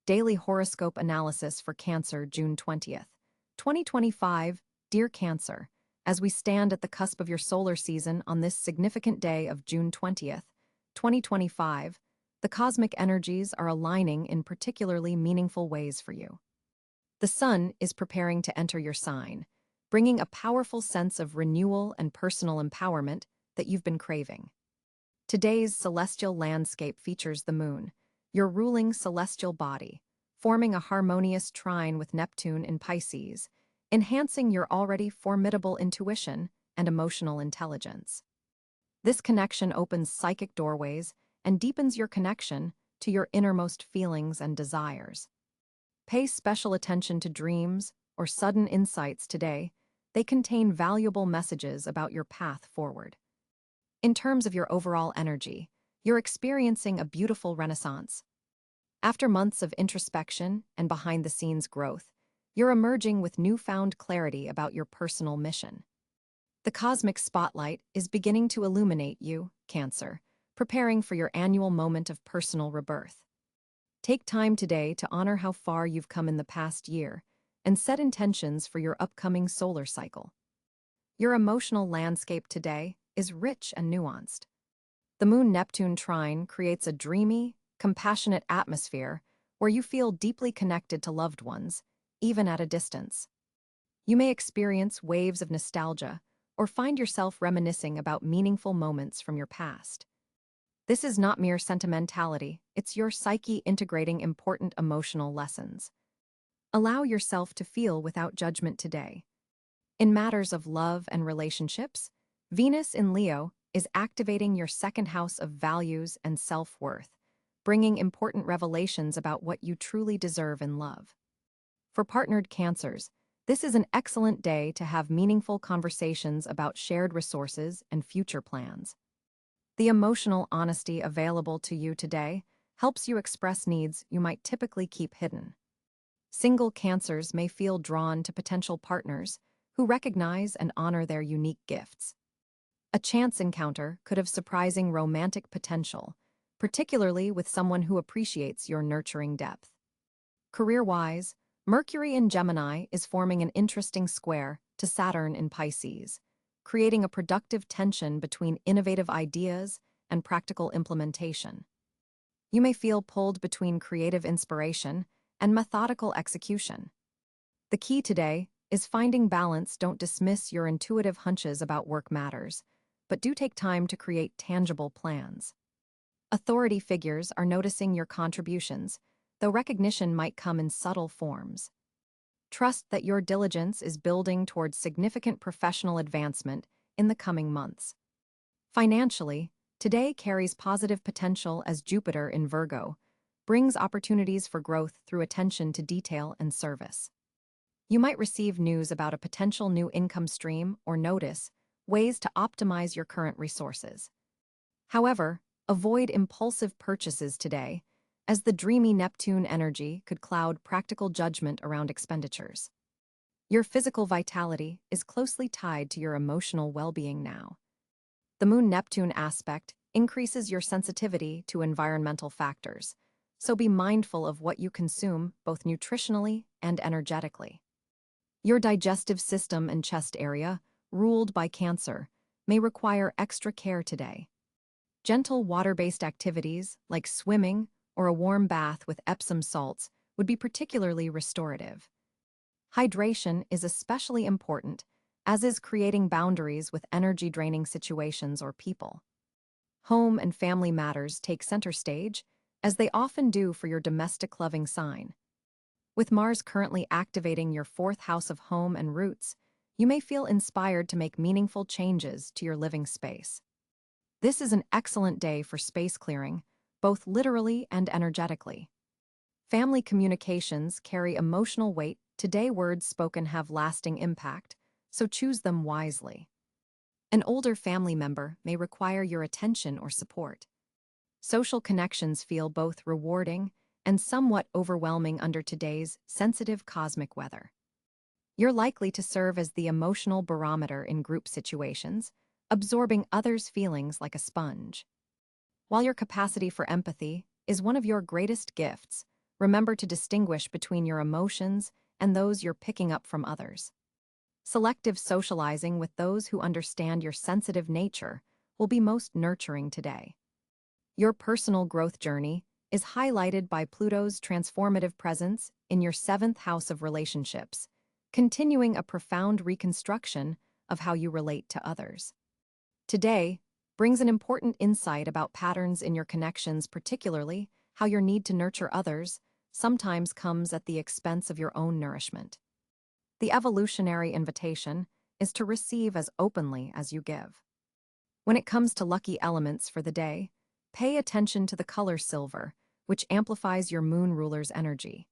Daily Horoscope Analysis for Cancer, June 20th, 2025. Dear Cancer, as we stand at the cusp of your solar season on this significant day of June 20th, 2025, the cosmic energies are aligning in particularly meaningful ways for you. The sun is preparing to enter your sign, bringing a powerful sense of renewal and personal empowerment that you've been craving. Today's celestial landscape features the moon, your ruling celestial body, forming a harmonious trine with Neptune in Pisces, enhancing your already formidable intuition and emotional intelligence. This connection opens psychic doorways and deepens your connection to your innermost feelings and desires. Pay special attention to dreams or sudden insights today. They contain valuable messages about your path forward. In terms of your overall energy, you're experiencing a beautiful renaissance. After months of introspection and behind-the-scenes growth, you're emerging with newfound clarity about your personal mission. The cosmic spotlight is beginning to illuminate you, Cancer, preparing for your annual moment of personal rebirth. Take time today to honor how far you've come in the past year and set intentions for your upcoming solar cycle. Your emotional landscape today is rich and nuanced. The Moon-Neptune trine creates a dreamy, compassionate atmosphere where you feel deeply connected to loved ones, even at a distance. You may experience waves of nostalgia or find yourself reminiscing about meaningful moments from your past. This is not mere sentimentality, it's your psyche integrating important emotional lessons. Allow yourself to feel without judgment today. In matters of love and relationships, Venus in Leo is activating your second house of values and self-worth, bringing important revelations about what you truly deserve in love. For partnered Cancers, this is an excellent day to have meaningful conversations about shared resources and future plans. The emotional honesty available to you today helps you express needs you might typically keep hidden. Single Cancers may feel drawn to potential partners who recognize and honor their unique gifts. A chance encounter could have surprising romantic potential, particularly with someone who appreciates your nurturing depth. Career-wise, Mercury in Gemini is forming an interesting square to Saturn in Pisces, creating a productive tension between innovative ideas and practical implementation. You may feel pulled between creative inspiration and methodical execution. The key today is finding balance. Don't dismiss your intuitive hunches about work matters, but do take time to create tangible plans. Authority figures are noticing your contributions, though recognition might come in subtle forms. Trust that your diligence is building towards significant professional advancement in the coming months. Financially, today carries positive potential as Jupiter in Virgo brings opportunities for growth through attention to detail and service. You might receive news about a potential new income stream or notice ways to optimize your current resources. However, avoid impulsive purchases today, as the dreamy Neptune energy could cloud practical judgment around expenditures. Your physical vitality is closely tied to your emotional well-being now. The Moon-Neptune aspect increases your sensitivity to environmental factors, so be mindful of what you consume both nutritionally and energetically. Your digestive system and chest area, ruled by Cancer, may require extra care today. Gentle water-based activities like swimming or a warm bath with Epsom salts would be particularly restorative. Hydration is especially important, as is creating boundaries with energy-draining situations or people. Home and family matters take center stage, as they often do for your domestic-loving sign. With Mars currently activating your fourth house of home and roots, you may feel inspired to make meaningful changes to your living space. This is an excellent day for space clearing, both literally and energetically. Family communications carry emotional weight. Today, words spoken have lasting impact, so choose them wisely. An older family member may require your attention or support. Social connections feel both rewarding and somewhat overwhelming under today's sensitive cosmic weather. You're likely to serve as the emotional barometer in group situations, absorbing others' feelings like a sponge. While your capacity for empathy is one of your greatest gifts, remember to distinguish between your emotions and those you're picking up from others. Selective socializing with those who understand your sensitive nature will be most nurturing today. Your personal growth journey is highlighted by Pluto's transformative presence in your seventh house of relationships, continuing a profound reconstruction of how you relate to others. Today brings an important insight about patterns in your connections, particularly how your need to nurture others sometimes comes at the expense of your own nourishment. The evolutionary invitation is to receive as openly as you give. When it comes to lucky elements for the day, pay attention to the color silver, which amplifies your moon ruler's energy.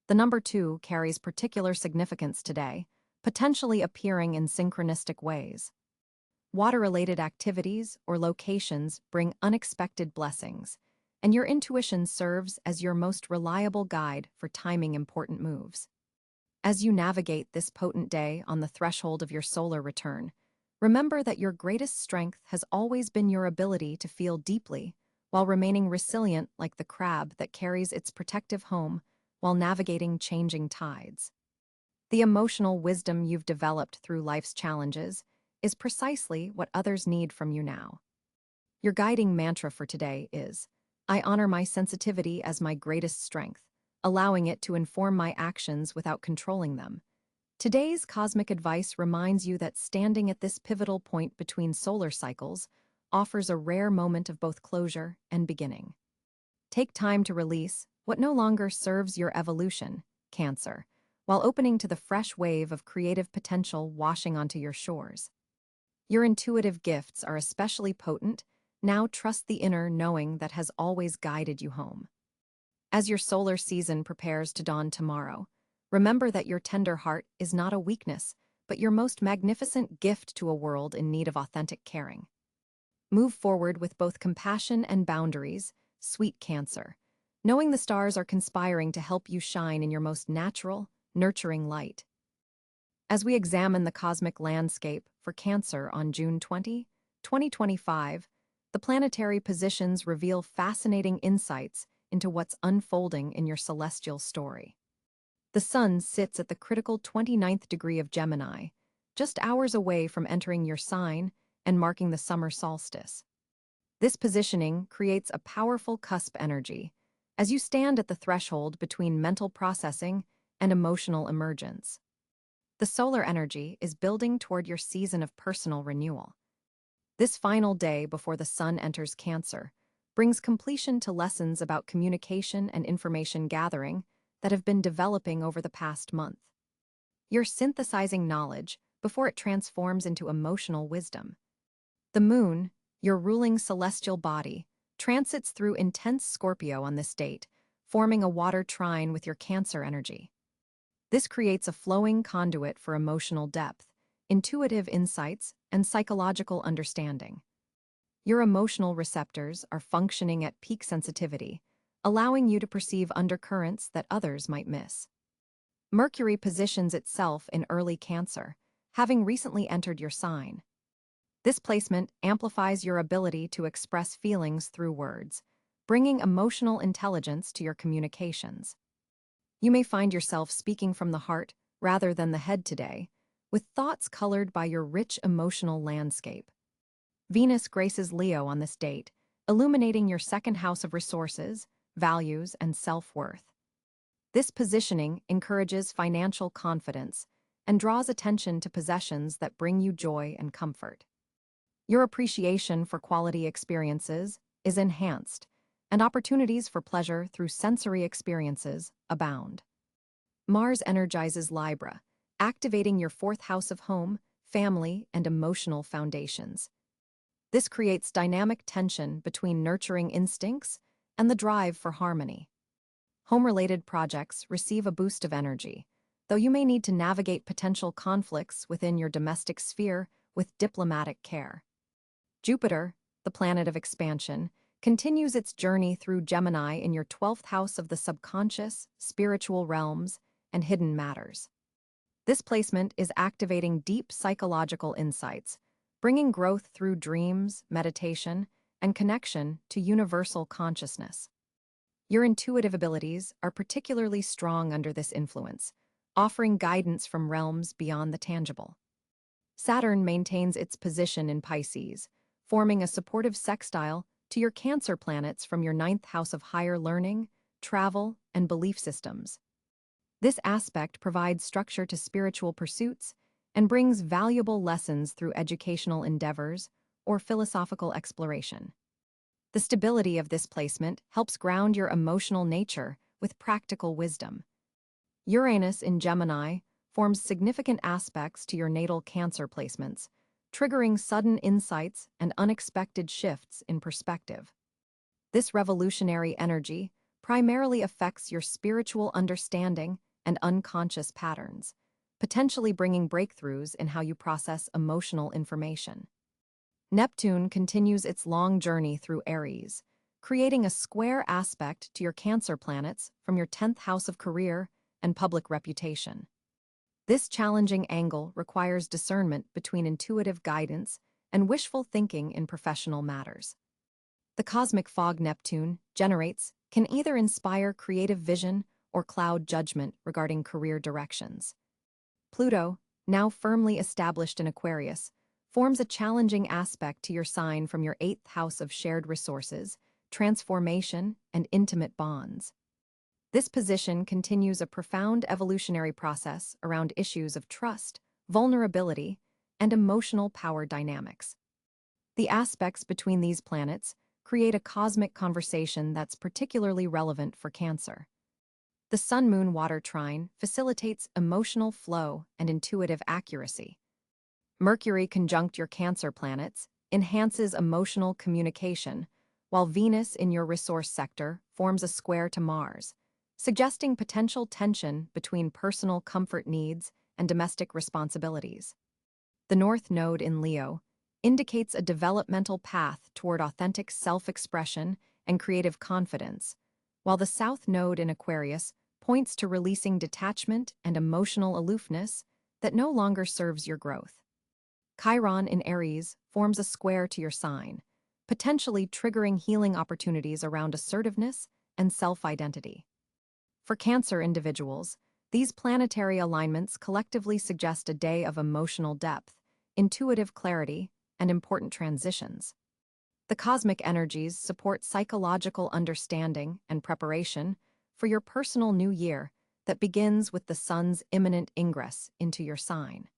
The number 2 carries particular significance today, potentially appearing in synchronistic ways. Water-related activities or locations bring unexpected blessings, and your intuition serves as your most reliable guide for timing important moves. As you navigate this potent day on the threshold of your solar return, remember that your greatest strength has always been your ability to feel deeply while remaining resilient like the crab that carries its protective home while navigating changing tides. The emotional wisdom you've developed through life's challenges is precisely what others need from you now. Your guiding mantra for today is, "I honor my sensitivity as my greatest strength, allowing it to inform my actions without controlling them." Today's cosmic advice reminds you that standing at this pivotal point between solar cycles offers a rare moment of both closure and beginning. Take time to release what no longer serves your evolution, Cancer, while opening to the fresh wave of creative potential washing onto your shores. Your intuitive gifts are especially potent. Now trust the inner knowing that has always guided you home. As your solar season prepares to dawn tomorrow, remember that your tender heart is not a weakness, but your most magnificent gift to a world in need of authentic caring. Move forward with both compassion and boundaries, sweet Cancer, knowing the stars are conspiring to help you shine in your most natural, nurturing light. As we examine the cosmic landscape for Cancer on June 20, 2025, the planetary positions reveal fascinating insights into what's unfolding in your celestial story. The Sun sits at the critical 29th degree of Gemini, just hours away from entering your sign and marking the summer solstice. This positioning creates a powerful cusp energy as you stand at the threshold between mental processing and emotional emergence. The solar energy is building toward your season of personal renewal. This final day before the Sun enters Cancer brings completion to lessons about communication and information gathering that have been developing over the past month. You're synthesizing knowledge before it transforms into emotional wisdom. The Moon, your ruling celestial body, transits through intense Scorpio on this date, forming a water trine with your Cancer energy. This creates a flowing conduit for emotional depth, intuitive insights, and psychological understanding. Your emotional receptors are functioning at peak sensitivity, allowing you to perceive undercurrents that others might miss. Mercury positions itself in early Cancer, having recently entered your sign. This placement amplifies your ability to express feelings through words, bringing emotional intelligence to your communications. You may find yourself speaking from the heart rather than the head today, with thoughts colored by your rich emotional landscape. Venus graces Leo on this date, illuminating your second house of resources, values, and self-worth. This positioning encourages financial confidence and draws attention to possessions that bring you joy and comfort. Your appreciation for quality experiences is enhanced, and opportunities for pleasure through sensory experiences abound. Mars energizes Libra, activating your fourth house of home, family, and emotional foundations. This creates dynamic tension between nurturing instincts and the drive for harmony. Home-related projects receive a boost of energy, though you may need to navigate potential conflicts within your domestic sphere with diplomatic care. Jupiter, the planet of expansion, continues its journey through Gemini in your 12th house of the subconscious, spiritual realms, and hidden matters. This placement is activating deep psychological insights, bringing growth through dreams, meditation, and connection to universal consciousness. Your intuitive abilities are particularly strong under this influence, offering guidance from realms beyond the tangible. Saturn maintains its position in Pisces, forming a supportive sextile to your Cancer planets from your ninth house of higher learning, travel, and belief systems. This aspect provides structure to spiritual pursuits and brings valuable lessons through educational endeavors or philosophical exploration. The stability of this placement helps ground your emotional nature with practical wisdom. Uranus in Gemini forms significant aspects to your natal Cancer placements, triggering sudden insights and unexpected shifts in perspective. This revolutionary energy primarily affects your spiritual understanding and unconscious patterns, potentially bringing breakthroughs in how you process emotional information. Neptune continues its long journey through Aries, creating a square aspect to your Cancer planets from your 10th house of career and public reputation. This challenging angle requires discernment between intuitive guidance and wishful thinking in professional matters. The cosmic fog Neptune generates can either inspire creative vision or cloud judgment regarding career directions. Pluto, now firmly established in Aquarius, forms a challenging aspect to your sign from your 8th house of shared resources, transformation, and intimate bonds. This position continues a profound evolutionary process around issues of trust, vulnerability, and emotional power dynamics. The aspects between these planets create a cosmic conversation that's particularly relevant for Cancer. The Sun-Moon water trine facilitates emotional flow and intuitive accuracy. Mercury conjunct your Cancer planets enhances emotional communication, while Venus in your resource sector forms a square to Mars, suggesting potential tension between personal comfort needs and domestic responsibilities. The North Node in Leo indicates a developmental path toward authentic self-expression and creative confidence, while the South Node in Aquarius points to releasing detachment and emotional aloofness that no longer serves your growth. Chiron in Aries forms a square to your sign, potentially triggering healing opportunities around assertiveness and self-identity. For Cancer individuals, these planetary alignments collectively suggest a day of emotional depth, intuitive clarity, and important transitions. The cosmic energies support psychological understanding and preparation for your personal new year that begins with the sun's imminent ingress into your sign.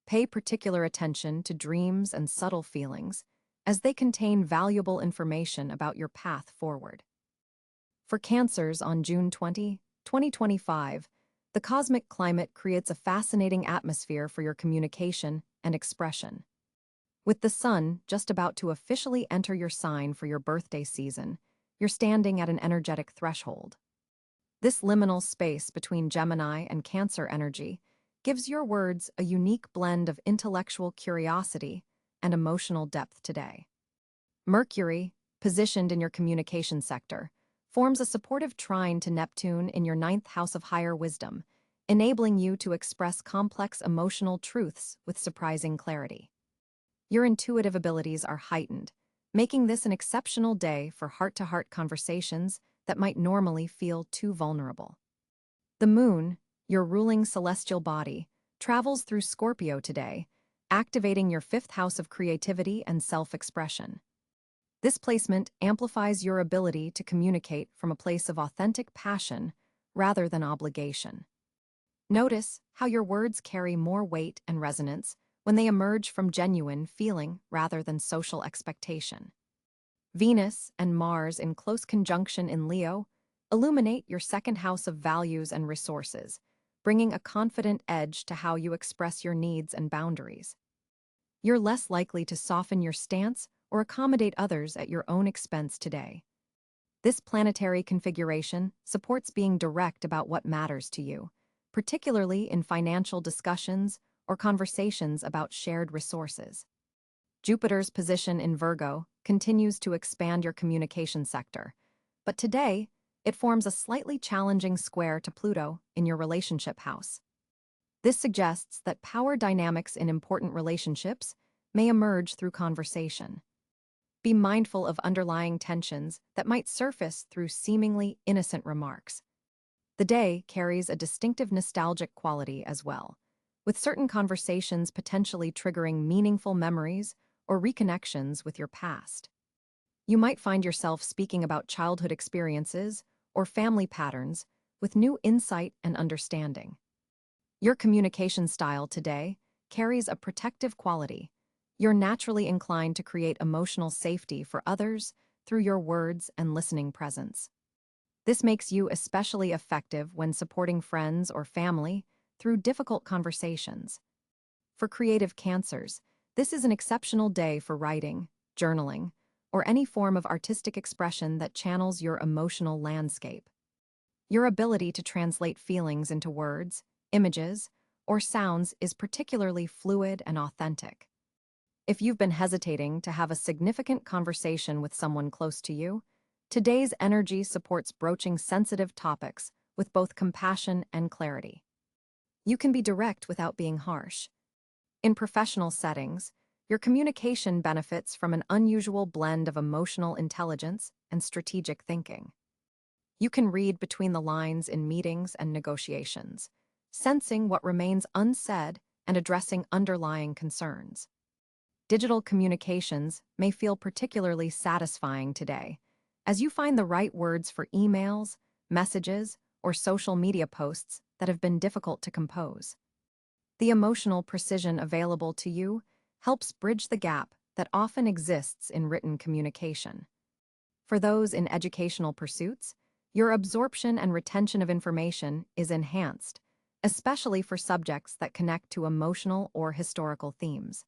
Pay particular attention to dreams and subtle feelings, as they contain valuable information about your path forward. For Cancers on June 20, 2025, the cosmic climate creates a fascinating atmosphere for your communication and expression. With the sun just about to officially enter your sign for your birthday season, you're standing at an energetic threshold. This liminal space between Gemini and Cancer energy gives your words a unique blend of intellectual curiosity and emotional depth today. Mercury, positioned in your communication sector, forms a supportive trine to Neptune in your ninth house of higher wisdom, enabling you to express complex emotional truths with surprising clarity. Your intuitive abilities are heightened, making this an exceptional day for heart-to-heart conversations that might normally feel too vulnerable. The moon, your ruling celestial body, travels through Scorpio today, activating your 5th house of creativity and self-expression. This placement amplifies your ability to communicate from a place of authentic passion rather than obligation. Notice how your words carry more weight and resonance when they emerge from genuine feeling rather than social expectation. Venus and Mars in close conjunction in Leo illuminate your 2nd house of values and resources, bringing a confident edge to how you express your needs and boundaries. You're less likely to soften your stance or accommodate others at your own expense today. This planetary configuration supports being direct about what matters to you, particularly in financial discussions or conversations about shared resources. Jupiter's position in Virgo continues to expand your communication sector, but today it forms a slightly challenging square to Pluto in your relationship house. This suggests that power dynamics in important relationships may emerge through conversation. Be mindful of underlying tensions that might surface through seemingly innocent remarks. The day carries a distinctive nostalgic quality as well, with certain conversations potentially triggering meaningful memories or reconnections with your past. You might find yourself speaking about childhood experiences or family patterns with new insight and understanding. Your communication style today carries a protective quality. You're naturally inclined to create emotional safety for others through your words and listening presence. This makes you especially effective when supporting friends or family through difficult conversations. For creative Cancers, this is an exceptional day for writing, journaling, or any form of artistic expression that channels your emotional landscape. Your ability to translate feelings into words, images, or sounds is particularly fluid and authentic. If you've been hesitating to have a significant conversation with someone close to you, today's energy supports broaching sensitive topics with both compassion and clarity. You can be direct without being harsh. In professional settings, your communication benefits from an unusual blend of emotional intelligence and strategic thinking. You can read between the lines in meetings and negotiations, sensing what remains unsaid and addressing underlying concerns. Digital communications may feel particularly satisfying today, as you find the right words for emails, messages, or social media posts that have been difficult to compose. The emotional precision available to you helps bridge the gap that often exists in written communication. For those in educational pursuits, your absorption and retention of information is enhanced, especially for subjects that connect to emotional or historical themes.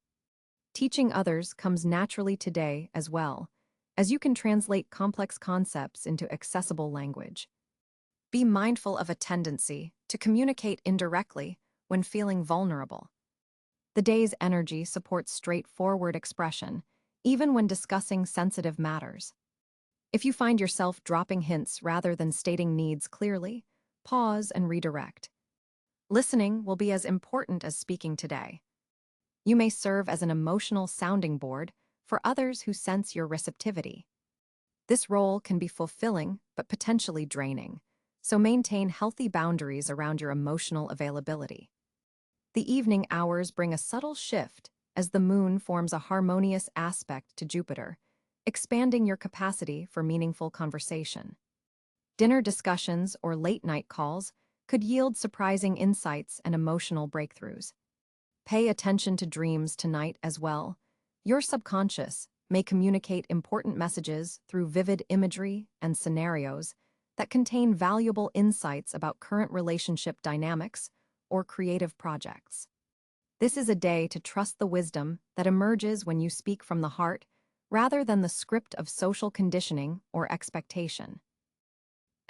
Teaching others comes naturally today as well, as you can translate complex concepts into accessible language. Be mindful of a tendency to communicate indirectly when feeling vulnerable. The day's energy supports straightforward expression, even when discussing sensitive matters. If you find yourself dropping hints rather than stating needs clearly, pause and redirect. Listening will be as important as speaking today. You may serve as an emotional sounding board for others who sense your receptivity. This role can be fulfilling but potentially draining, so maintain healthy boundaries around your emotional availability. The evening hours bring a subtle shift as the moon forms a harmonious aspect to Jupiter, expanding your capacity for meaningful conversation. Dinner discussions or late-night calls could yield surprising insights and emotional breakthroughs. Pay attention to dreams tonight as well. Your subconscious may communicate important messages through vivid imagery and scenarios that contain valuable insights about current relationship dynamics or creative projects. This is a day to trust the wisdom that emerges when you speak from the heart rather than the script of social conditioning or expectation.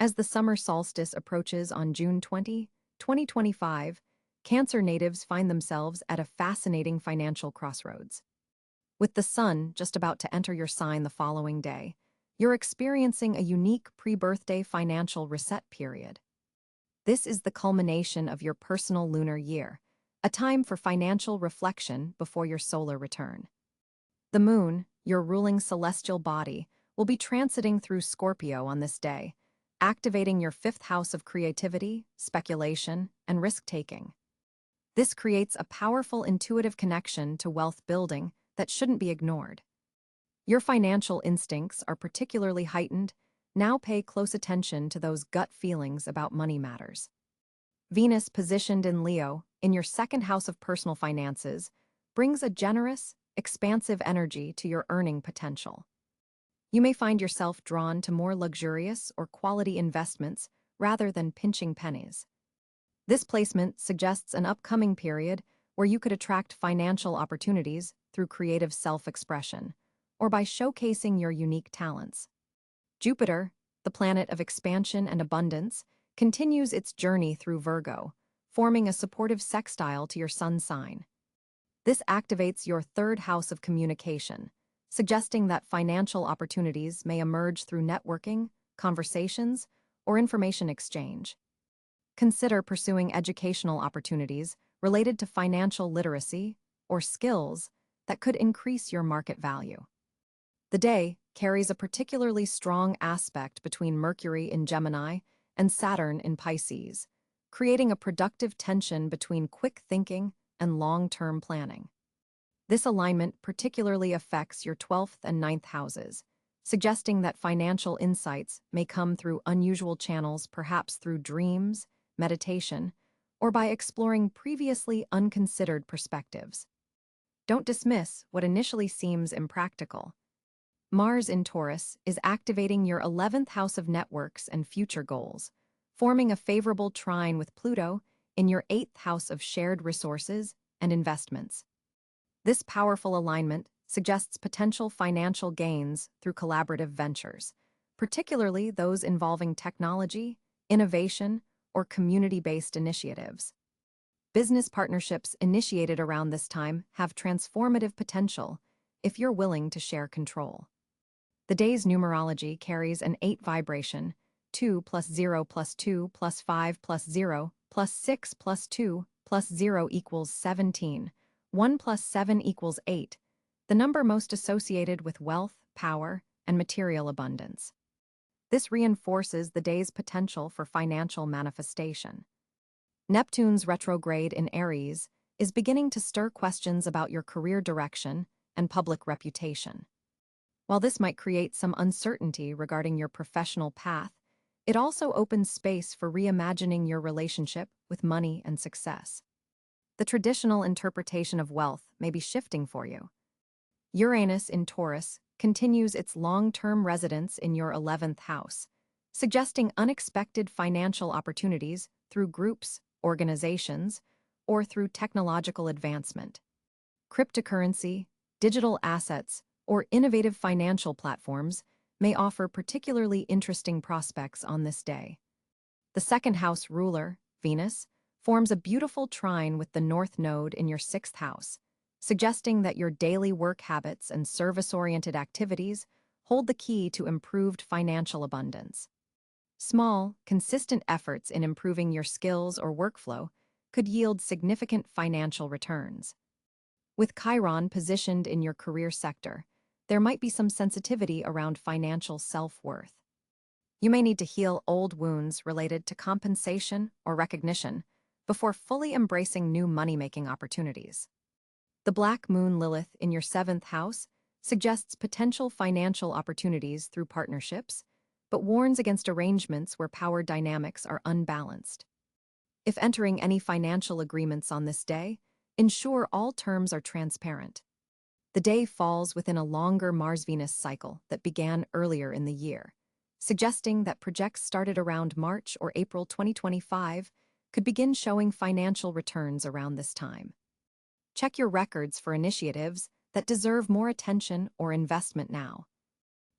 As the summer solstice approaches on June 20, 2025, Cancer natives find themselves at a fascinating financial crossroads. With the sun just about to enter your sign the following day, you're experiencing a unique pre-birthday financial reset period. This is the culmination of your personal lunar year, a time for financial reflection before your solar return. The moon, your ruling celestial body, will be transiting through Scorpio on this day, activating your fifth house of creativity, speculation, and risk-taking. This creates a powerful intuitive connection to wealth building that shouldn't be ignored. Your financial instincts are particularly heightened. Now pay close attention to those gut feelings about money matters. Venus, positioned in Leo, in your second house of personal finances, brings a generous, expansive energy to your earning potential. You may find yourself drawn to more luxurious or quality investments rather than pinching pennies. This placement suggests an upcoming period where you could attract financial opportunities through creative self-expression or by showcasing your unique talents. Jupiter, the planet of expansion and abundance, continues its journey through Virgo, forming a supportive sextile to your sun sign. This activates your third house of communication, suggesting that financial opportunities may emerge through networking, conversations, or information exchange. Consider pursuing educational opportunities related to financial literacy or skills that could increase your market value. The day carries a particularly strong aspect between Mercury in Gemini and Saturn in Pisces, creating a productive tension between quick thinking and long-term planning. This alignment particularly affects your 12th and ninth houses, suggesting that financial insights may come through unusual channels, perhaps through dreams, meditation, or by exploring previously unconsidered perspectives. Don't dismiss what initially seems impractical. Mars in Taurus is activating your 11th house of networks and future goals, forming a favorable trine with Pluto in your 8th house of shared resources and investments. This powerful alignment suggests potential financial gains through collaborative ventures, particularly those involving technology, innovation, or community-based initiatives. Business partnerships initiated around this time have transformative potential if you're willing to share control. The day's numerology carries an 8 vibration: 2 plus 0 plus 2 plus 5 plus 0 plus 6 plus 2 plus 0 equals 17. 1 plus 7 equals 8, the number most associated with wealth, power, and material abundance. This reinforces the day's potential for financial manifestation. Neptune's retrograde in Aries is beginning to stir questions about your career direction and public reputation. While this might create some uncertainty regarding your professional path, it also opens space for reimagining your relationship with money and success. The traditional interpretation of wealth may be shifting for you. Uranus in Taurus continues its long-term residence in your 11th house, suggesting unexpected financial opportunities through groups, organizations, or through technological advancement. Cryptocurrency, digital assets, or innovative financial platforms may offer particularly interesting prospects on this day. The second house ruler, Venus, forms a beautiful trine with the North Node in your 6th house, suggesting that your daily work habits and service-oriented activities hold the key to improved financial abundance. Small, consistent efforts in improving your skills or workflow could yield significant financial returns. With Chiron positioned in your career sector, there might be some sensitivity around financial self-worth. You may need to heal old wounds related to compensation or recognition before fully embracing new money-making opportunities. The Black Moon Lilith in your 7th house suggests potential financial opportunities through partnerships, but warns against arrangements where power dynamics are unbalanced. If entering any financial agreements on this day, ensure all terms are transparent. The day falls within a longer Mars-Venus cycle that began earlier in the year, suggesting that projects started around March or April 2025 could begin showing financial returns around this time. Check your records for initiatives that deserve more attention or investment now.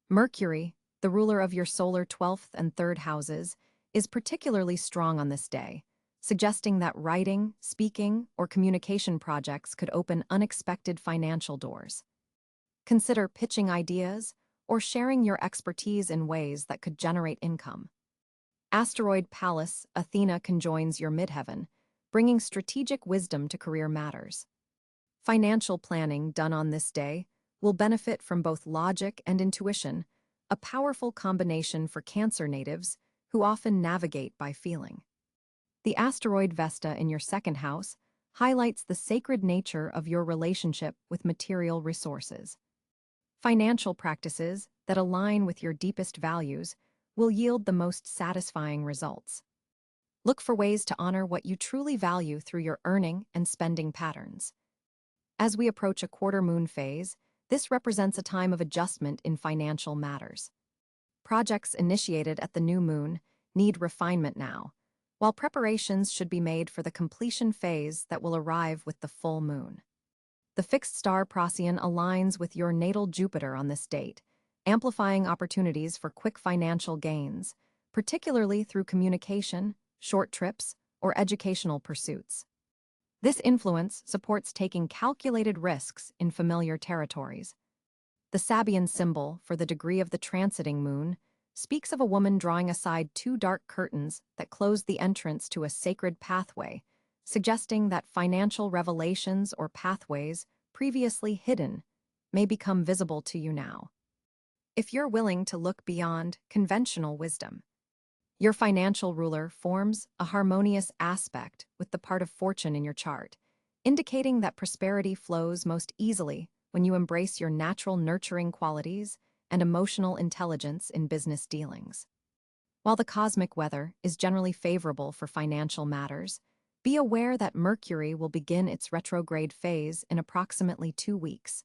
Mercury, the ruler of your solar 12th and 3rd houses, is particularly strong on this day, suggesting that writing, speaking, or communication projects could open unexpected financial doors. Consider pitching ideas or sharing your expertise in ways that could generate income. Asteroid Pallas Athena conjoins your midheaven, bringing strategic wisdom to career matters. Financial planning done on this day will benefit from both logic and intuition, a powerful combination for Cáncer natives who often navigate by feeling. The asteroid Vesta in your 2nd house highlights the sacred nature of your relationship with material resources. Financial practices that align with your deepest values will yield the most satisfying results. Look for ways to honor what you truly value through your earning and spending patterns. As we approach a quarter moon phase, this represents a time of adjustment in financial matters. Projects initiated at the new moon need refinement now, while preparations should be made for the completion phase that will arrive with the full moon. The fixed star Procyon aligns with your natal Jupiter on this date, amplifying opportunities for quick financial gains, particularly through communication, short trips, or educational pursuits. This influence supports taking calculated risks in familiar territories. The Sabian symbol for the degree of the transiting moon speaks of a woman drawing aside 2 dark curtains that close the entrance to a sacred pathway, suggesting that financial revelations or pathways previously hidden may become visible to you now. if you're willing to look beyond conventional wisdom. Your financial ruler forms a harmonious aspect with the part of fortune in your chart, indicating that prosperity flows most easily when you embrace your natural nurturing qualities and emotional intelligence in business dealings. While the cosmic weather is generally favorable for financial matters, be aware that Mercury will begin its retrograde phase in approximately 2 weeks.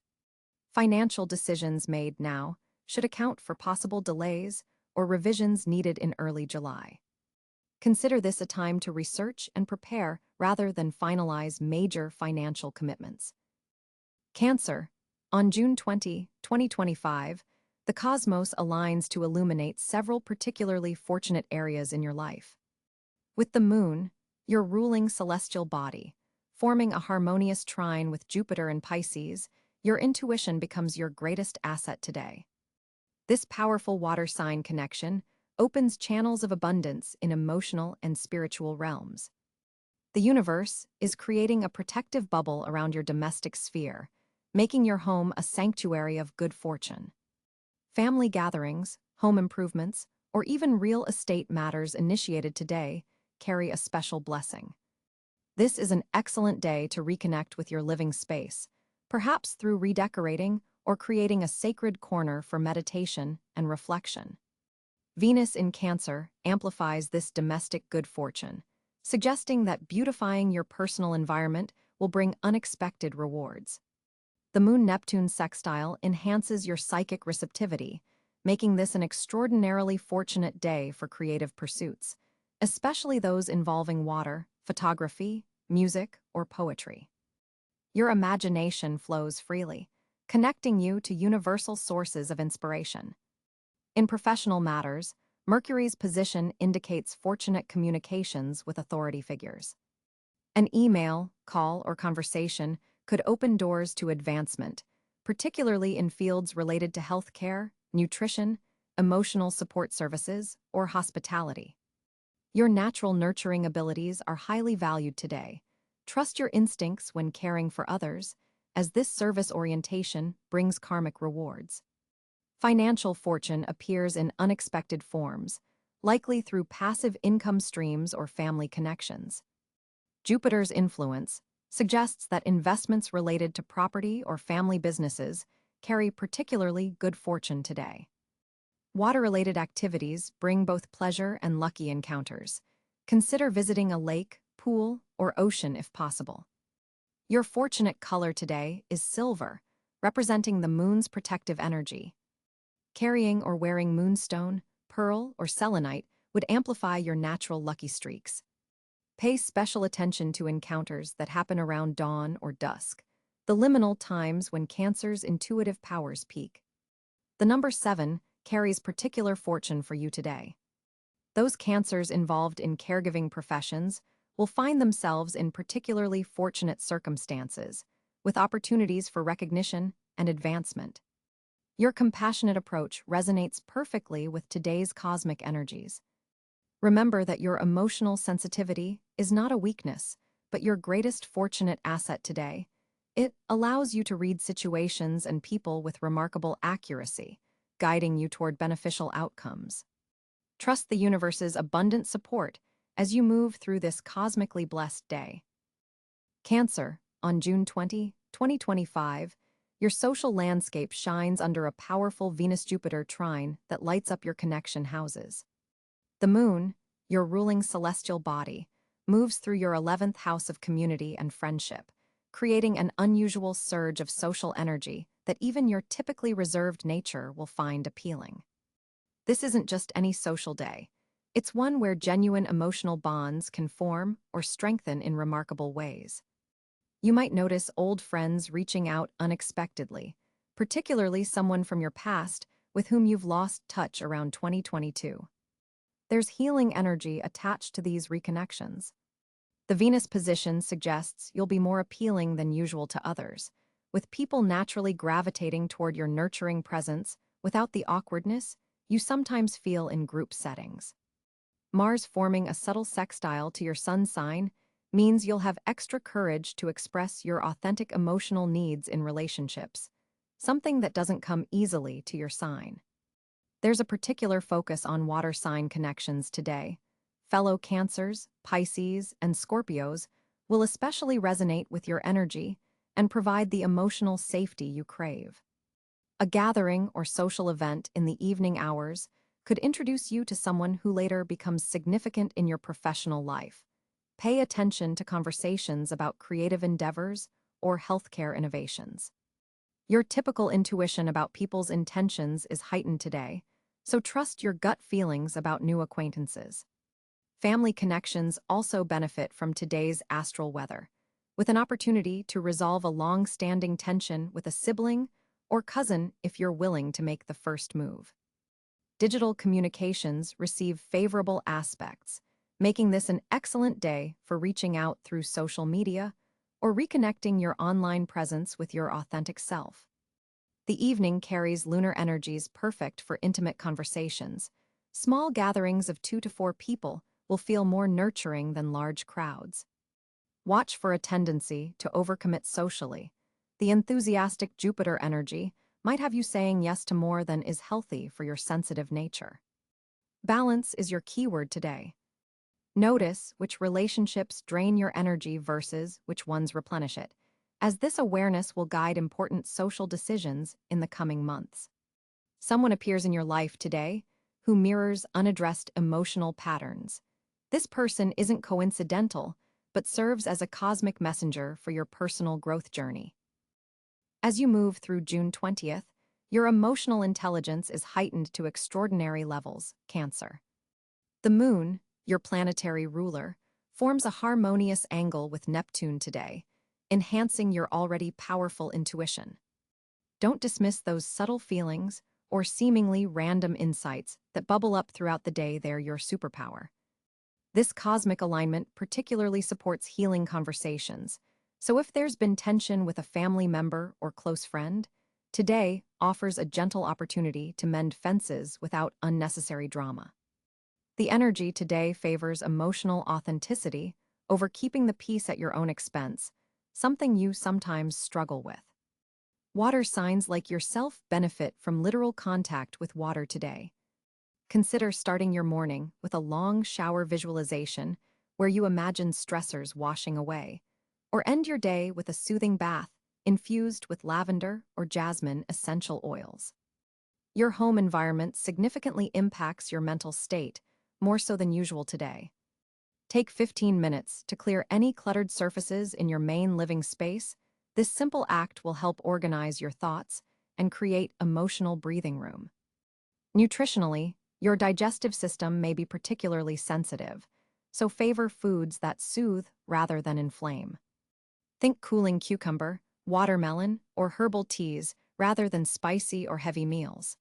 Financial decisions made now should account for possible delays or revisions needed in early July. Consider this a time to research and prepare rather than finalize major financial commitments. Cancer. On June 20, 2025, the cosmos aligns to illuminate several particularly fortunate areas in your life. With the moon, your ruling celestial body, forming a harmonious trine with Jupiter in Pisces, your intuition becomes your greatest asset today. This powerful water sign connection opens channels of abundance in emotional and spiritual realms. The universe is creating a protective bubble around your domestic sphere, making your home a sanctuary of good fortune. Family gatherings, home improvements, or even real estate matters initiated today carry a special blessing. This is an excellent day to reconnect with your living space, perhaps through redecorating or creating a sacred corner for meditation and reflection. Venus in Cancer amplifies this domestic good fortune, suggesting that beautifying your personal environment will bring unexpected rewards. The Moon-Neptune sextile enhances your psychic receptivity, making this an extraordinarily fortunate day for creative pursuits, especially those involving water, photography, music, or poetry. Your imagination flows freely, connecting you to universal sources of inspiration. In professional matters, Mercury's position indicates fortunate communications with authority figures. An email, call, or conversation could open doors to advancement, particularly in fields related to healthcare, nutrition, emotional support services, or hospitality. Your natural nurturing abilities are highly valued today. Trust your instincts when caring for others, as this service orientation brings karmic rewards. Financial fortune appears in unexpected forms, likely through passive income streams or family connections. Jupiter's influence suggests that investments related to property or family businesses carry particularly good fortune today. Water-related activities bring both pleasure and lucky encounters. Consider visiting a lake, pool, or ocean if possible. Your fortunate color today is silver, representing the moon's protective energy. Carrying or wearing moonstone, pearl, or selenite would amplify your natural lucky streaks. Pay special attention to encounters that happen around dawn or dusk, the liminal times when Cancer's intuitive powers peak. The number 7 carries particular fortune for you today. Those Cancers involved in caregiving professions will find themselves in particularly fortunate circumstances, with opportunities for recognition and advancement. Your compassionate approach resonates perfectly with today's cosmic energies. Remember that your emotional sensitivity is not a weakness, but your greatest fortunate asset today. It allows you to read situations and people with remarkable accuracy, guiding you toward beneficial outcomes. Trust the universe's abundant support as you move through this cosmically blessed day. Cancer. On June 20, 2025, your social landscape shines under a powerful Venus-Jupiter trine that lights up your connection houses. The moon, your ruling celestial body, moves through your 11th house of community and friendship, creating an unusual surge of social energy that even your typically reserved nature will find appealing. This isn't just any social day. It's one where genuine emotional bonds can form or strengthen in remarkable ways. You might notice old friends reaching out unexpectedly, particularly someone from your past with whom you've lost touch around 2022. There's healing energy attached to these reconnections. The Venus position suggests you'll be more appealing than usual to others, with people naturally gravitating toward your nurturing presence without the awkwardness you sometimes feel in group settings. Mars forming a subtle sextile to your sun sign means you'll have extra courage to express your authentic emotional needs in relationships, something that doesn't come easily to your sign. There's a particular focus on water sign connections today. Fellow Cancers, Pisces, and Scorpios will especially resonate with your energy and provide the emotional safety you crave. A gathering or social event in the evening hours could introduce you to someone who later becomes significant in your professional life. Pay attention to conversations about creative endeavors or healthcare innovations. Your typical intuition about people's intentions is heightened today, so trust your gut feelings about new acquaintances. Family connections also benefit from today's astral weather, with an opportunity to resolve a long-standing tension with a sibling or cousin if you're willing to make the first move. Digital communications receive favorable aspects, making this an excellent day for reaching out through social media or reconnecting your online presence with your authentic self. The evening carries lunar energies perfect for intimate conversations. Small gatherings of 2 to 4 people will feel more nurturing than large crowds. Watch for a tendency to overcommit socially. The enthusiastic Jupiter energy might have you saying yes to more than is healthy for your sensitive nature. Balance is your keyword today. Notice which relationships drain your energy versus which ones replenish it, as this awareness will guide important social decisions in the coming months. Someone appears in your life today who mirrors unaddressed emotional patterns. This person isn't coincidental, but serves as a cosmic messenger for your personal growth journey. As you move through June 20th, your emotional intelligence is heightened to extraordinary levels, Cancer. The moon, your planetary ruler, forms a harmonious angle with Neptune today, enhancing your already powerful intuition. Don't dismiss those subtle feelings or seemingly random insights that bubble up throughout the day. They're your superpower. This cosmic alignment particularly supports healing conversations, so if there's been tension with a family member or close friend, today offers a gentle opportunity to mend fences without unnecessary drama. The energy today favors emotional authenticity over keeping the peace at your own expense, something you sometimes struggle with. Water signs like yourself benefit from literal contact with water today. Consider starting your morning with a long shower visualization where you imagine stressors washing away, or end your day with a soothing bath infused with lavender or jasmine essential oils. Your home environment significantly impacts your mental state, more so than usual today. Take 15 minutes to clear any cluttered surfaces in your main living space. This simple act will help organize your thoughts and create emotional breathing room. Nutritionally, your digestive system may be particularly sensitive, so favor foods that soothe rather than inflame. Think cooling cucumber, watermelon, or herbal teas rather than spicy or heavy meals.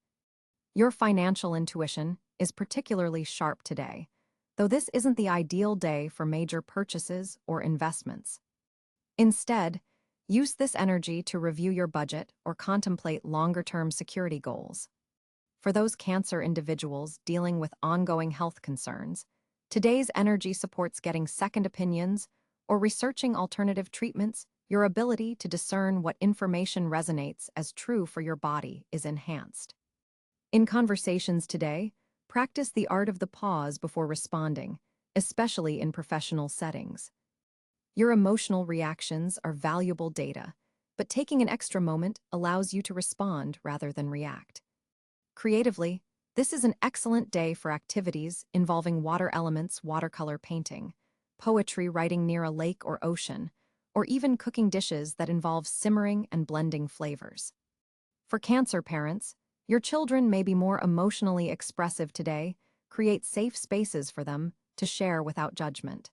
Your financial intuition is particularly sharp today, though this isn't the ideal day for major purchases or investments. Instead, use this energy to review your budget or contemplate longer-term security goals. For those Cancer individuals dealing with ongoing health concerns, today's energy supports getting second opinions or researching alternative treatments. Your ability to discern what information resonates as true for your body is enhanced. In conversations today, practice the art of the pause before responding, especially in professional settings. Your emotional reactions are valuable data, but taking an extra moment allows you to respond rather than react. Creatively, this is an excellent day for activities involving water elements, watercolor painting, poetry writing near a lake or ocean, or even cooking dishes that involve simmering and blending flavors. For Cancer parents, your children may be more emotionally expressive today. Create safe spaces for them to share without judgment.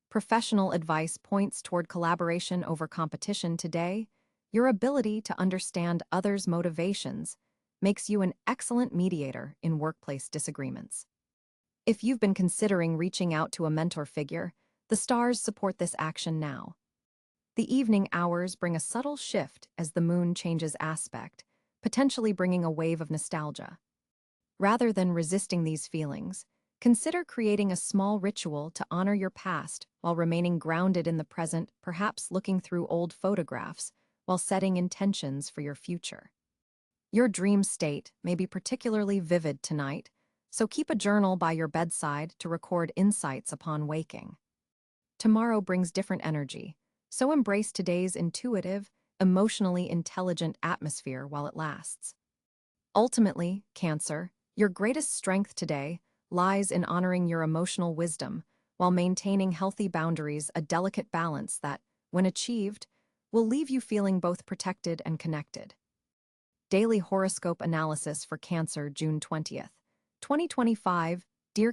Professional advice points toward collaboration over competition today. Your ability to understand others' motivations makes you an excellent mediator in workplace disagreements. If you've been considering reaching out to a mentor figure, the stars support this action now. The evening hours bring a subtle shift as the moon changes aspect, potentially bringing a wave of nostalgia. Rather than resisting these feelings, consider creating a small ritual to honor your past while remaining grounded in the present, perhaps looking through old photographs while setting intentions for your future. Your dream state may be particularly vivid tonight, so keep a journal by your bedside to record insights upon waking. Tomorrow brings different energy, so embrace today's intuitive, emotionally intelligent atmosphere while it lasts. Ultimately, Cancer, your greatest strength today lies in honoring your emotional wisdom while maintaining healthy boundaries, a delicate balance that, when achieved, will leave you feeling both protected and connected. Daily horoscope analysis for Cancer, June 20th, 2025. Dear